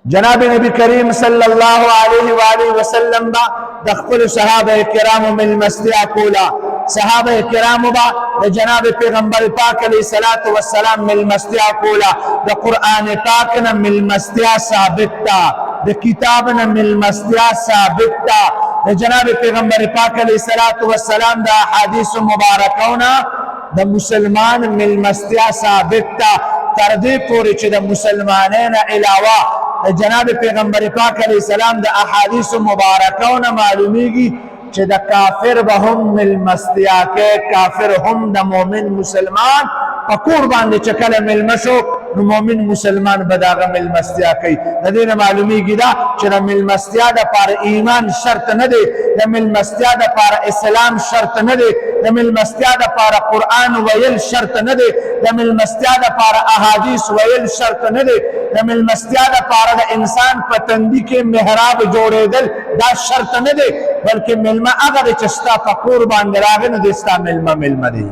جناب نبی کریم صلی اللہ علیہ وآلہ وسلم با دخل صحابہ کرام ملمستیا کولا، صحابہ کرام با جناب پیغمبر پاک علیہ الصلوۃ والسلام ملمستیا کولا، دا قرآن پاکنا ملمستیا ثابت تا، دا کتابنا ملمستیا ثابت تا، دا جناب پیغمبر پاک علیہ الصلوۃ والسلام دا حدیث مبارکونا دا مسلمان ملمستیا ثابت تا، تردی پوری چی دا مسلمانین علاوہ جناب پیغمبر پاک علیہ السلام دا احادیث مبارکون معلومیگی چه دا کافر با هم ملمستیا کے، کافر هم دا مومن مسلمان پکور باندے چکل ملمشو نو مومن مسلمان بداغا ملمستیا کئی. دا دین معلومیگی دا چه دا ملمستیا دا پار ایمان شرط ندے، دا ملمستیا دا پار اسلام شرط ندے، دا ملمستیا دا پار قرآن ویل شرط ندے، دا ملمستیا دا پار احادیث ویل شرط ندے، دا ملمستیا دا پار دا انسان پتندی کے محراب جوڑے دل دا شرط ندے، بلکہ ملمہ اگر چستا پکور باندراغن دستا ملمہ دے.